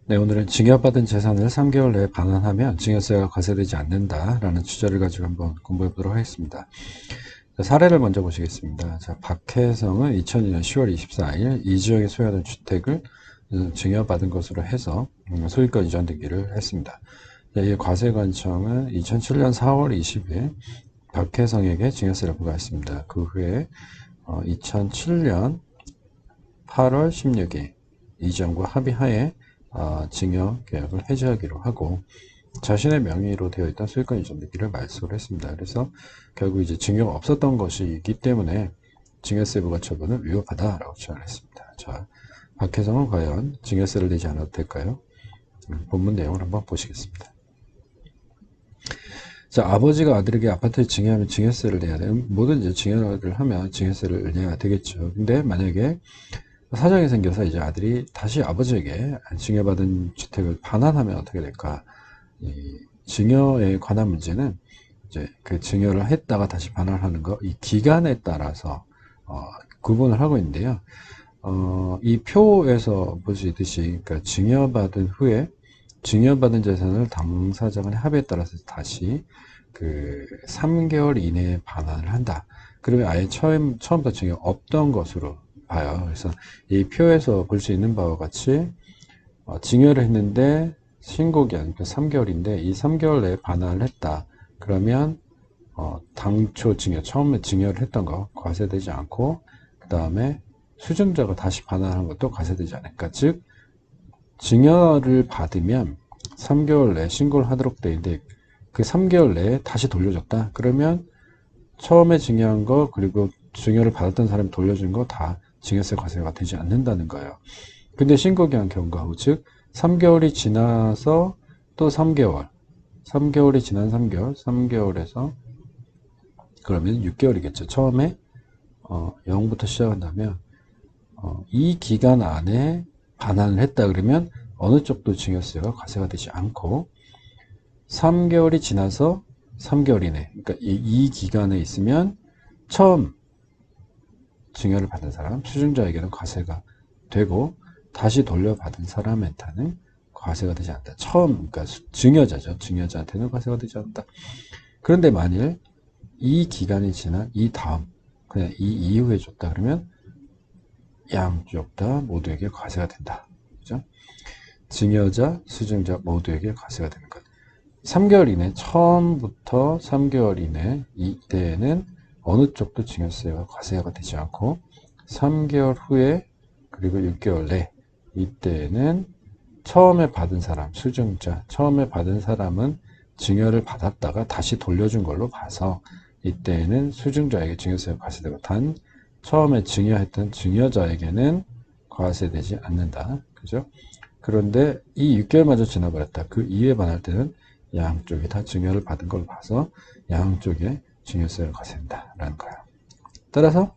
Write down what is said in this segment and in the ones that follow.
네, 오늘은 증여받은 재산을 3개월 내에 반환하면 증여세가 과세되지 않는다라는 주제를 가지고 한번 공부해 보도록 하겠습니다. 자, 사례를 먼저 보시겠습니다. 자, 박혜성은 2002년 10월 24일 이 지역에 소유하는 주택을 증여받은 것으로 해서 소유권 이전 등기를 했습니다. 자, 이 과세관청은 2007년 4월 20일 박혜성에게 증여세를 부과했습니다. 그 후에 2007년 8월 16일 이전과 합의하에 증여 계약을 해지하기로 하고 자신의 명의로 되어 있던 소유권 이전 등기를 말소를 했습니다. 그래서 결국 이제 증여가 없었던 것이기 때문에 증여세 부과 처분은 위법하다라고 주장을 했습니다. 자, 박혜성은 과연 증여세를 내지 않아도 될까요? 본문 내용을 한번 보시겠습니다. 자, 아버지가 아들에게 아파트를 증여하면 증여세를 내야 돼요. 뭐든지 증여를 하면 증여세를 내야 되겠죠. 근데 만약에 사정이 생겨서 이제 아들이 다시 아버지에게 증여받은 주택을 반환하면 어떻게 될까? 이 증여에 관한 문제는 이제 그 증여를 했다가 다시 반환하는 거, 이 기간에 따라서 구분을 하고 있는데요. 이 표에서 볼 수 있듯이, 그러니까 증여받은 후에 증여받은 재산을 당사자 간의 합의에 따라서 다시 그 3개월 이내에 반환을 한다. 그러면 아예 처음부터 증여 없던 것으로 봐요. 그래서 이 표에서 볼 수 있는 바와 같이 증여를 했는데 신고기한 3개월인데 이 3개월 내에 반환을 했다. 그러면 당초 증여, 처음에 증여를 했던 거 과세되지 않고 그 다음에 수증자가 다시 반환한 것도 과세되지 않을까. 즉 증여를 받으면 3개월 내에 신고를 하도록 되어 있는데 그 3개월 내에 다시 돌려줬다. 그러면 처음에 증여한 거 그리고 증여를 받았던 사람이 돌려준 거 다 증여세 과세가 되지 않는다는 거예요. 근데 신고기한 경과 후, 즉 3개월이 지나서 또 3개월이 지난 3개월에서 그러면 6개월이겠죠. 처음에 0부터 시작한다면 이 기간 안에 반환을 했다 그러면 어느 쪽도 증여세가 과세가 되지 않고 3개월이 지나서 3개월 이내, 그러니까 이 기간에 있으면 처음 증여를 받은 사람, 수증자에게는 과세가 되고 다시 돌려받은 사람한테는 과세가 되지 않다. 처음, 그러니까 증여자죠. 증여자한테는 과세가 되지 않다. 그런데 만일 이 기간이 지난 이 다음, 그냥 이 이후에 줬다 그러면 양쪽 다 모두에게 과세가 된다. 그죠? 증여자, 수증자 모두에게 과세가 되는 것. 3개월 이내, 처음부터 3개월 이내 이때에는 어느 쪽도 증여세가 과세가 되지 않고 3개월 후에 그리고 6개월 내 이때에는 처음에 받은 사람, 수증자, 처음에 받은 사람은 증여를 받았다가 다시 돌려준 걸로 봐서 이때에는 수증자에게 증여세가 과세되고 단 처음에 증여했던 증여자에게는 과세되지 않는다. 그죠? 그런데 이 6개월마저 지나버렸다. 그 이후에 반할 때는 양쪽이 다 증여를 받은 걸 봐서 양쪽에 증여세를 과세한다라는 거예요. 따라서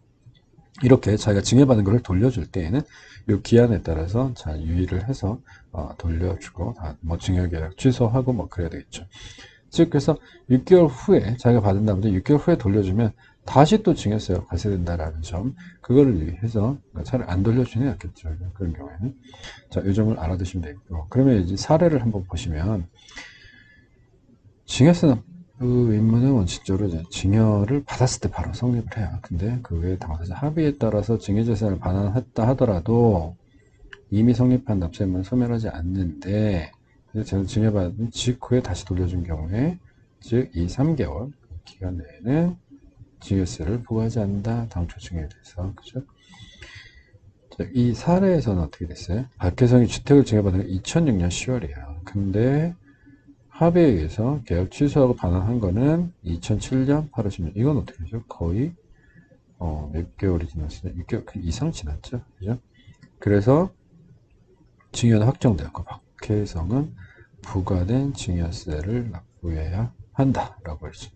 이렇게 자기가 증여받은 것을 돌려줄 때에는 이 기한에 따라서 잘 유의를 해서 돌려주고 뭐 증여계약 취소하고 뭐 그래야 되겠죠. 즉 그래서 6개월 후에 자기가 받은 다음에 6개월 후에 돌려주면 다시 또 증여세가 과세된다라는 점, 그거를 유의해서 차라리 안 돌려주는 게 낫겠죠. 그런 경우에는. 자, 이 점을 알아두시면 되겠고. 그러면 이제 사례를 한번 보시면, 증여세 납부 의무는 원칙적으로 이제 증여를 받았을 때 바로 성립을 해요. 근데 그 외에 당사자 합의에 따라서 증여재산을 반환했다 하더라도 이미 성립한 납세 의무는 소멸하지 않는데, 증여받은 직후에 다시 돌려준 경우에, 즉 이 3개월 기간 내에는 증여세를 부과하지 않는다. 당초 증여에 대해서. 그죠? 이 사례에서는 어떻게 됐어요? 박혜성이 주택을 증여받은 건 2006년 10월이에요. 근데 합의에 의해서 계약 취소하고 반환한 거는 2007년 8월 16일. 이건 어떻게 되죠? 거의 몇 개월이 지났어요? 6개월 이상 지났죠. 그죠? 그래서 증여는 확정되었고 박혜성은 부과된 증여세를 납부해야 한다라고 했죠.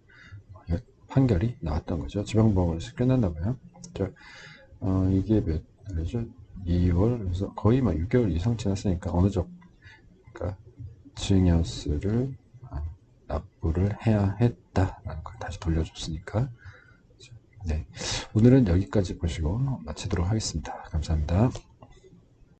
판결이 나왔던 거죠. 지방법원에서 끝났나 봐요. 이게 몇 달이죠? 2월. 그래서 거의 막 6개월 이상 지났으니까 어느 정도 그러니까 증여세를 납부를 해야 했다라는 걸 다시 돌려줬으니까. 네, 오늘은 여기까지 보시고 마치도록 하겠습니다. 감사합니다.